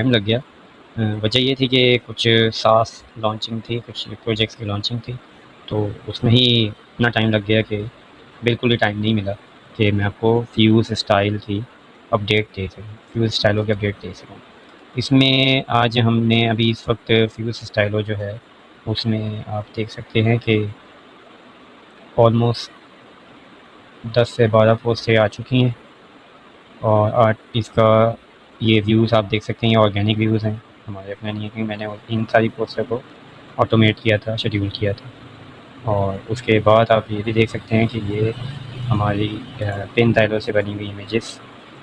Time लग गया। वजह ये थी कि कुछ सास लॉन्चिंग थी, कुछ प्रोजेक्ट्स की लॉन्चिंग थी, तो उसमें ही इतना टाइम लग गया कि बिल्कुल भी टाइम नहीं मिला कि मैं आपको फ्यूज़ स्टाइल की अपडेट दे सकूँ, फ्यूज़ स्टाइलों की अपडेट दे सकूँ। इसमें आज हमने अभी इस वक्त फ्यूज़ स्टाइलो जो है उसमें आप देख सकते हैं कि ऑलमोस्ट 10 से 12 पोस्टें आ चुकी हैं और इसका ये व्यूज़ आप देख सकते हैं, ये ऑर्गेनिक व्यूज़ हैं, हमारे अपने नहीं है, क्योंकि मैंने इन सारी पोस्टर को ऑटोमेट किया था, शेड्यूल किया था। और उसके बाद आप ये भी देख सकते हैं कि ये हमारी पिन ज़ाइलो से बनी हुई इमेजेस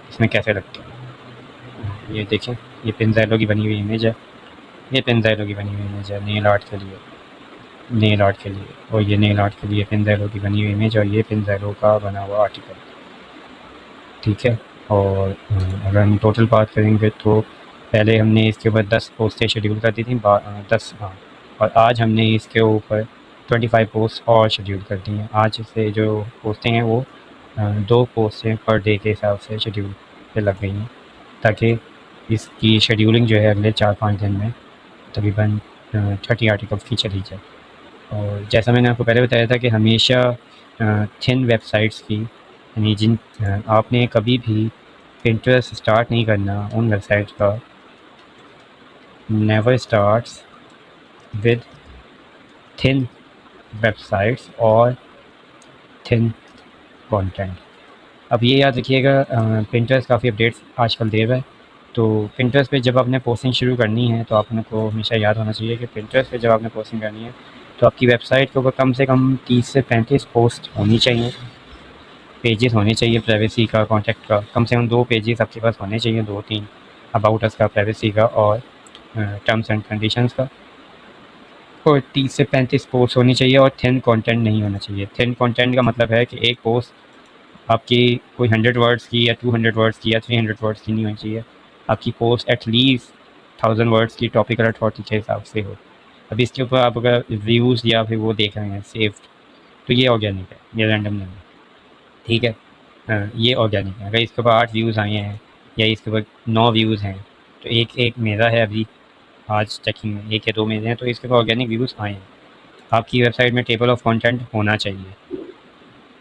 इसमें कैसे लगती हैं। ये देखें, ये पिन ज़ाइलो की बनी हुई इमेज है, ये पिन ज़ाइलो की बनी हुई इमेज है नेल आर्ट के लिए, नेल आर्ट के लिए, और ये नेल आर्ट के लिए पिन ज़ाइलो की बनी हुई इमेज, और ये पिन ज़ाइलो का बना हुआ आर्टिकल, ठीक है। और अगर हम टोटल बात करेंगे तो पहले हमने इसके ऊपर 10 पोस्टें शेड्यूल कर दी थी, 10, हाँ, और आज हमने इसके ऊपर 25 पोस्ट और शेड्यूल कर दी हैं। आज से जो पोस्टें हैं वो 2 पोस्टें पर डे के हिसाब से शेड्यूल पे लग गई हैं, ताकि इसकी शेड्यूलिंग जो है अगले 4-5 दिन में तकरीबन 30 आर्टिकल्स की चली जाए। और जैसा मैंने आपको पहले बताया था कि हमेशा थिन वेबसाइट्स की, यानी जिन आपने कभी भी पिंटरेस्ट स्टार्ट नहीं करना उन वेबसाइट का, never starts with thin websites और थिन कंटेंट। अब ये याद रखिएगा, पिंटरेस्ट काफ़ी अपडेट्स आजकल दे रहा है, तो पिंटरेस्ट पे जब आपने पोस्टिंग शुरू करनी है तो आपको हमेशा याद होना चाहिए कि पिंटरेस्ट पे जब आपने पोस्टिंग करनी है तो आपकी वेबसाइट के ऊपर कम से कम 30 से 35 पोस्ट होनी चाहिए, पेजेस होने चाहिए प्राइवेसी का, कॉन्टैक्ट का, कम से कम 2 पेजेस आपके पास होने चाहिए, 2-3, अबाउट अस का, प्राइवेसी का और टर्म्स एंड कंडीशंस का, और 30 से 35 पोस्ट होनी चाहिए, और थिन कंटेंट नहीं होना चाहिए। थिन कंटेंट का मतलब है कि एक पोस्ट आपकी कोई 100 वर्ड्स की या 200 वर्ड्स की या 300 वर्ड्स की नहीं होनी चाहिए, आपकी पोस्ट एटलीस्ट 1000 वर्ड्स की टॉपिकल अथॉरिटी के हिसाब से हो। अब इसके ऊपर आप अगर व्यूज़ या फिर वो देख रहे हैं सेव्ड, तो ये ऑर्गेनिक है, ये रैंडम नहीं है, ठीक है। ये ऑर्गेनिक है। अगर इसके ऊपर 8 व्यूज़ आए हैं या इसके ऊपर 9 व्यूज़ हैं, तो एक एक मेरा है अभी आज चेकिंग में, 1 या 2 मेरे हैं, तो इसके ऊपर ऑर्गेनिक व्यूज़ आए हैं। आपकी वेबसाइट में टेबल ऑफ कंटेंट होना चाहिए,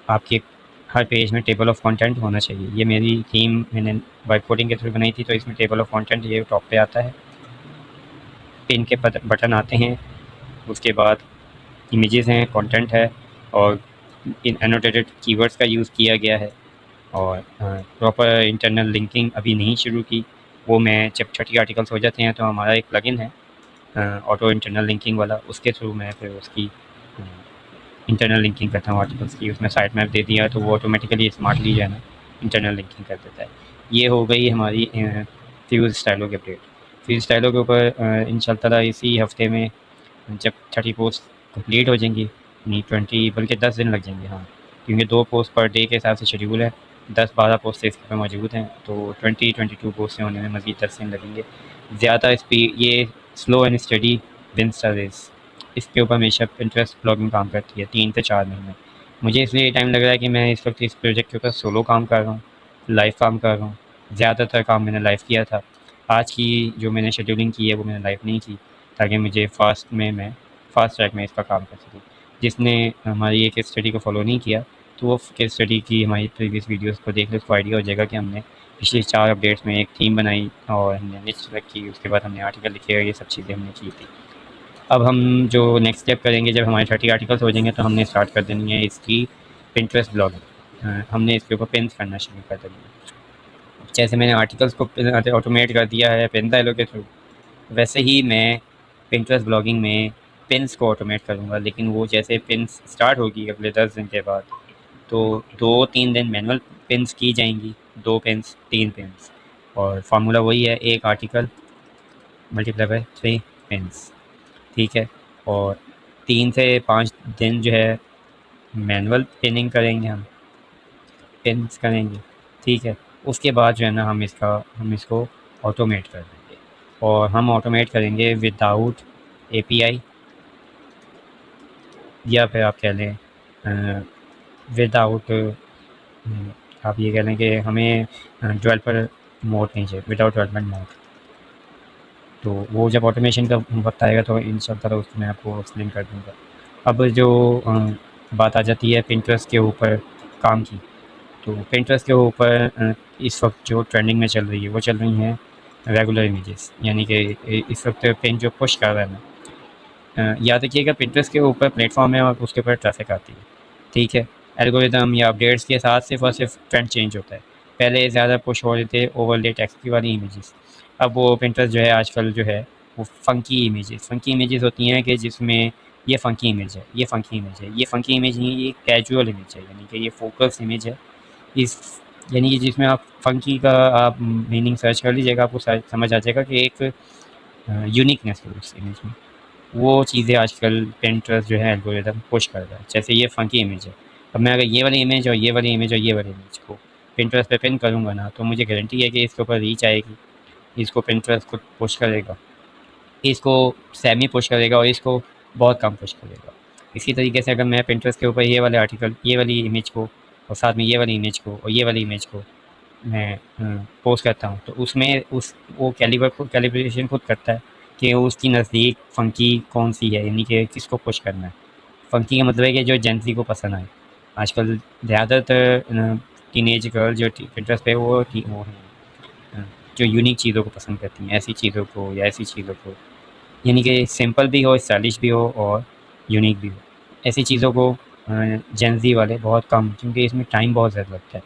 आपके हर पेज में टेबल ऑफ कंटेंट होना चाहिए। ये मेरी थीम मैंने वाइट कोडिंग के थ्रू बनाई थी, तो इसमें टेबल ऑफ कंटेंट ये टॉप पे आता है, पिन के बटन आते हैं, उसके बाद इमेजेस हैं, कंटेंट है, और इन एनोटेटेड कीवर्ड्स का यूज़ किया गया है, और प्रॉपर इंटरनल लिंकिंग अभी नहीं शुरू की, वो मैं जब 30 आर्टिकल्स हो जाते हैं तो हमारा एक प्लगइन है ऑटो इंटरनल लिंकिंग वाला, उसके थ्रू मैं फिर उसकी इंटरनल लिंकिंग करता हूँ आर्टिकल्स की। उसमें साइट मैप दे दिया तो वो ऑटोमेटिकली स्मार्टली जो है ना इंटरनल लिंकिंग कर देता है। ये हो गई हमारी फ्यूज़ स्टाइलों की अपडेट। फ्यूज़ स्टाइलों के ऊपर इंशाल्लाह इसी हफ्ते में जब 30 पोस्ट कंप्लीट हो जाएंगी, नहीं 20 बल्कि 10 दिन लग जाएंगे, हाँ, क्योंकि 2 पोस्ट पर डे के हिसाब से शेड्यूल है, 10-12 पोस्ट इसके पे मौजूद हैं, तो 20-22 पोस्टें होने में मज़ीद 10 दिन लगेंगे। ज़्यादा स्पीड, ये slow and study wins the race, इसके ऊपर हमेशा पिंटरेस्ट ब्लॉगिंग काम करती है 3 से 4 महीने। मुझे इसलिए टाइम लग रहा है कि मैं इस वक्त इस प्रोजेक्ट के ऊपर सोलो काम कर रहा हूँ, लाइव काम कर रहा हूँ। ज़्यादातर काम मैंने लाइव किया था, आज की जो मैंने शेड्यूलिंग की है वो मैंने लाइव नहीं की, ताकि मुझे मैं फास्ट ट्रैक में इसका काम कर सकूँ। जिसने हमारी एक केस स्टडी को फॉलो नहीं किया तो वो केस स्टडी की हमारी प्रीवियस वीडियोस को देख ले, उसको आइडिया हो जाएगा कि हमने पिछले 4 अपडेट्स में एक थीम बनाई और हमने लिस्ट रखी, उसके बाद हमने आर्टिकल लिखे, ये सब चीज़ें हमने की थी। अब हम जो नेक्स्ट स्टेप करेंगे, जब हमारे 30 आर्टिकल्स हो जाएंगे तो हमने स्टार्ट कर देनी है इसकी पिंटरेस्ट ब्लॉगिंग। हमने इसके ऊपर पिन्स करना शुरू कर देनी है। जैसे मैंने आर्टिकल्स को ऑटोमेट कर दिया है पिन डायलॉग के थ्रू, वैसे ही मैं पिंटरेस्ट ब्लॉगिंग में पिन्स को ऑटोमेट करूँगा, लेकिन वो जैसे पिन्स स्टार्ट होगी अगले 10 दिन के बाद, तो 2-3 दिन मैनुअल पिन्स की जाएंगी, 2 पिन्स, 3 पिन्स, और फार्मूला वही है, एक आर्टिकल मल्टीप्लाई बाय 3 पिन्स, ठीक है। और 3 से 5 दिन जो है मैनुअल पिनिंग करेंगे, हम पिन्स करेंगे, ठीक है। उसके बाद जो है ना हम इसको ऑटोमेट कर देंगे, और हम ऑटोमेट करेंगे विदाउट एपीआई, या फिर आप कह लें विदाउट, आप ये कह लें कि हमें डेवलपर मोड नहीं चाहिए, विदाउट डेवलपमेंट मोड, तो वो जब ऑटोमेशन का वक्त आएगा तो इंशाल्लाह उसको मैं आपको एक्सप्लेन कर दूँगा। अब जो बात आ जाती है पिंटरेस्ट के ऊपर काम की, तो पिंटरेस्ट के ऊपर इस वक्त जो ट्रेंडिंग में चल रही है वो चल रही हैं रेगुलर इमेजेस, यानी कि इस वक्त पिन जो पुश कर रहा है याद रखिएगा पिंटरेस्ट के ऊपर प्लेटफॉर्म है और उसके ऊपर ट्रैफिक आती है, ठीक है। एल्गोरिदम या अपडेट्स के साथ सिर्फ और सिर्फ ट्रेंड चेंज होता है। पहले ज़्यादा पुश हो रहे थे ओवरले टेक्स्ट की वाली इमेजेस, अब वो पिंटरेस्ट जो है आजकल जो है वो फंकी इमेजेस होती हैं कि जिसमें ये फ़ंकी इमेज है, ये फ़ंकी इमेज है, ये फ़ंकी इमेज नहीं, ये कैजुअल इमेज है, यानी कि ये फोकस इमेज है। इस यानी कि जिसमें आप फ़ंकी का आप मीनिंग सर्च कर लीजिएगा, आपको समझ आ जाएगा कि एक यूनिकनेस है उस इमेज में। वो चीज़ें आजकल पिंटरेस्ट जो है एल्गोरिदम पुश कर रहा है। जैसे ये फ़ंकी इमेज है, अब मैं अगर ये वाली इमेज और ये वाली इमेज और ये वाली इमेज को पिंटरेस्ट पे पिन करूँगा ना, तो मुझे गारंटी है कि इसके ऊपर रीच आएगी, इसको पिंटरेस्ट खुद पुश करेगा, इसको सेमी पुश करेगा और इसको बहुत कम पुश करेगा। इसी तरीके से अगर मैं पिंटरेस्ट के ऊपर ये वाले आर्टिकल, ये वाली इमेज को और साथ में ये वाली इमेज को और ये वाली इमेज को मैं पोस्ट करता हूँ, तो उसमें उस वो कैलिब्रेशन खुद करता है कि उसकी नज़दीक फ़ंकी कौन सी है, यानी कि किसको पुश करना है। फ़ंकी का मतलब है कि जो जेन ज़ी को पसंद आए। आजकल ज़्यादातर टीनेज गर्ल जो पिंटरेस्ट पे वो हैं जो यूनिक चीज़ों को पसंद करती हैं, ऐसी चीज़ों को या ऐसी चीज़ों को, यानी कि सिंपल भी हो, स्टाइलिश भी हो और यूनिक भी हो। ऐसी चीज़ों को जेन ज़ी वाले बहुत कम, क्योंकि इसमें टाइम बहुत ज़्यादा लगता है।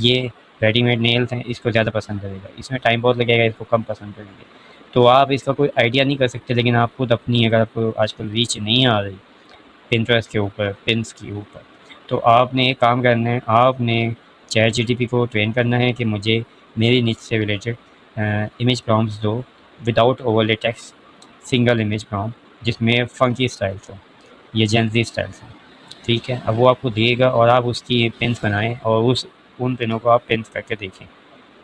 ये रेडीमेड नेल्स हैं, इसको ज़्यादा पसंद करेगा, इसमें टाइम बहुत लगेगा, इसको कम पसंद करेंगे। तो आप इसका कोई आइडिया नहीं कर सकते, लेकिन आप खुद अपनी अगर आपको आजकल रीच नहीं आ रही पिंटरेस्ट के ऊपर, पिन्स के ऊपर, तो आपने एक काम करना है, आपने चैट जीटीपी को ट्रेन करना है कि मुझे मेरी निच से रिलेटेड इमेज प्रॉम्प्ट्स दो without overlay text, single image prompt जिसमें फंकी स्टाइल्स हो, ये जेन ज़ी स्टाइल्स हैं, ठीक है। अब वो आपको देगा और आप उसकी पिन्स बनाएं और उन पिनों को आप पिन्स करके देखें,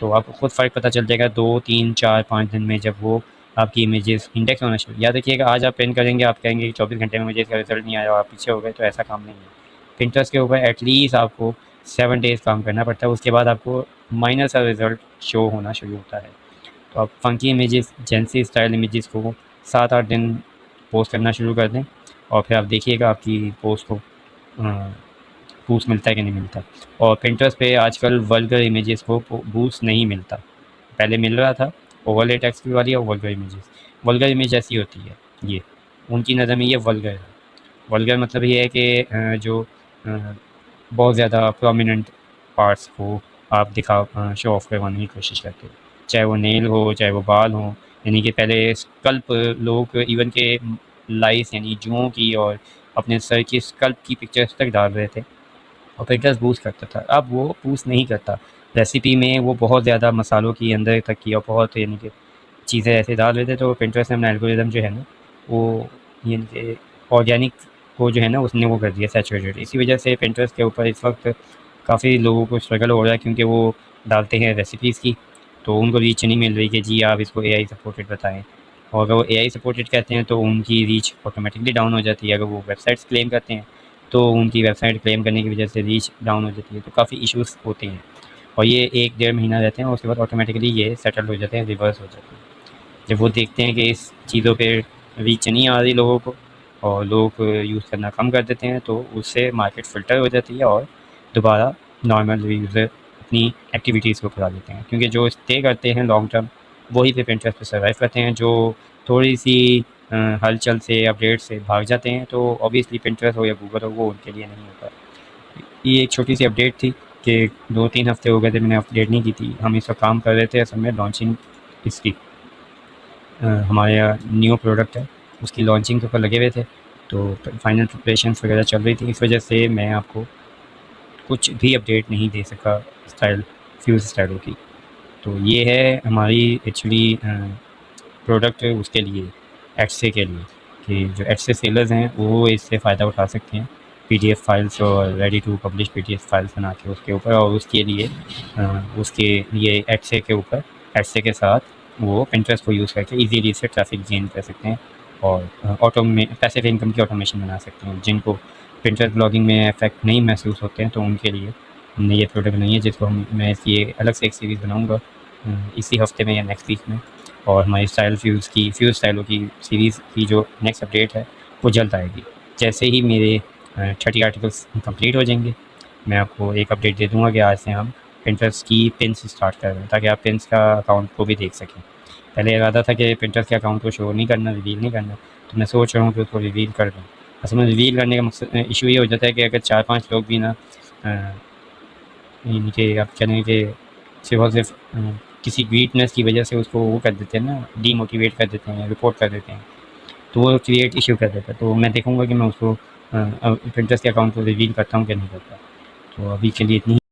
तो आपको खुद फ़र्क पता चल जाएगा 2, 3, 4, 5 दिन में, जब वो आपकी इमेजेस इंडेक्स होना शुरू। याद रखिएगा, आज आप पिन करेंगे, आप कहेंगे कि 24 घंटे में मुझे इसका रिज़ल्ट नहीं आया और आप पीछे हो गए, तो ऐसा काम नहीं है। पिंटरेस्ट के ऊपर एटलीस्ट आपको 7 डेज़ काम करना पड़ता है, उसके बाद आपको माइनर सा रिज़ल्ट शो होना शुरू होता है। तो आप फंकी इमेजेस, जेंसी स्टाइल इमेजेस को 7-8 दिन पोस्ट करना शुरू कर दें और फिर आप देखिएगा आपकी पोस्ट को बूस्ट मिलता है कि नहीं मिलता। और पिंटरेस्ट पे आजकल वल्गर इमेजेस को बूस्ट नहीं मिलता, पहले मिल रहा था ओवरले टेक्स्ट वाली और वल्गर इमेजेस। वल्गर इमेज ऐसी होती है, ये उनकी नज़र में ये वल्गर है। वल्गर मतलब ये है कि जो बहुत ज़्यादा प्रोमिनेंट पार्ट्स को आप शो ऑफ करवाने की कोशिश करते हो, चाहे वो नेल हो, चाहे वो बाल हो। यानी कि पहले स्कल्प लोग इवन के लाइस यानी जुओं की और अपने सर की स्कल्प की पिक्चर्स तक डाल रहे थे और पिंटरेस्ट बूस्ट करता था। अब वो बूस्ट नहीं करता, रेसिपी में वो बहुत ज़्यादा मसालों की अंदर तक की और बहुत यानी कि चीज़ें ऐसे डाल रहे थे, तो पिंटरेस्ट ने अपना एल्गोरिदम जो है ना वो यानी कि ऑर्गेनिक को जो है ना उसने वो कर दिया सैचुरेटेड। इसी वजह से पिंटरेस्ट के ऊपर इस वक्त काफ़ी लोगों को स्ट्रगल हो रहा है, क्योंकि वो डालते हैं रेसिपीज़ की, तो उनको रीच नहीं मिल रही कि जी आप इसको एआई सपोर्टेड बताएं, और अगर वो एआई सपोर्टेड कहते हैं तो उनकी रीच ऑटोमेटिकली डाउन हो जाती है। अगर वो वेबसाइट्स क्लेम करते हैं तो उनकी वेबसाइट क्लेम करने की वजह से रीच डाउन हो जाती है, तो काफ़ी इश्यूज़ होते हैं और ये 1-1.5 महीना रहते हैं और उसके बाद ऑटोमेटिकली ये सेटल हो जाते हैं, रिवर्स हो जाते हैं। जब वो देखते हैं कि इस चीज़ों पे रीच नहीं आ रही लोगों को और लोग यूज़ करना कम कर देते हैं, तो उससे मार्केट फ़िल्टर हो जाती है और दोबारा नॉर्मल यूज़र अपनी एक्टिविटीज़ को करा देते हैं, क्योंकि जो स्टे करते हैं लॉन्ग टर्म वही पे पिंटरेस्ट पे सर्वाइव करते हैं। जो थोड़ी सी हलचल से, अपडेट से भाग जाते हैं, तो ऑब्वियसली पिंटरेस्ट हो या गूगल हो वो उनके लिए नहीं होता। ये एक छोटी सी अपडेट थी कि 2-3 हफ़्ते हो गए थे मैंने अपडेट नहीं की थी। हम इस पर काम कर रहे थे, असल में लॉन्चिंग इसकी हमारे यहाँ न्यू प्रोडक्ट है उसकी लॉन्चिंग के ऊपर लगे हुए थे, तो फाइनल प्रिपरेशंस वगैरह चल रही थी। इस वजह से मैं आपको कुछ भी अपडेट नहीं दे सका फ्यूज़ स्टाइलों की। तो ये है हमारी एक्चुअली प्रोडक्ट उसके लिए, एक्से के लिए, कि जो एक्से सेलर्स हैं वो इससे फ़ायदा उठा सकते हैं पीडीएफ फाइल्स और ready to publish PDF files बना के उसके ऊपर, और उसके लिए एक्से के ऊपर एक्से के साथ वो पिंटरेस्ट को यूज़ करके इजीली से ट्रैफिक गेन कर सकते हैं और पैसिव इनकम की ऑटोमेशन बना सकते हैं। जिनको पिंटरेस्ट ब्लॉगिंग में इफेक्ट नहीं महसूस होते हैं तो उनके लिए हमने ये प्रोडक्ट बनाई है, जिसको मैं इसकी अलग से एक सीरीज़ बनाऊँगा इसी हफ्ते में या नेक्स्ट वीक में। और हमारी फ्यूज़ स्टाइलों की सीरीज़ की जो नेक्स्ट अपडेट है वो जल्द आएगी। जैसे ही मेरे 30 आर्टिकल्स कंप्लीट हो जाएंगे, मैं आपको एक अपडेट दे दूँगा कि आज से हम पिंटरेस्ट की पिन्स स्टार्ट कर रहे हैं, ताकि आप पिन्स का अकाउंट को भी देख सकें। पहले इरादा था कि पिंटरेस्ट के अकाउंट को शो नहीं करना, रिवील नहीं करना, तो मैं सोच रहा हूँ कि उसको रिवील कर दूँ। असल में रिवील करने का मकसद इशू ये हो जाता है कि अगर 4-5 लोग भी ना यानी कि आप कह लें कि सिर्फ और सिर्फ किसी वीकनेस की वजह से उसको वो कर देते हैं ना, डीमोटिवेट कर देते हैं, रिपोर्ट कर देते हैं, तो वो क्रिएट इशू कर देता है। तो मैं देखूँगा कि मैं उसको पिंटरेस्ट के अकाउंट को रिवील करता हूँ कि नहीं करता। तो अभी के लिए इतनी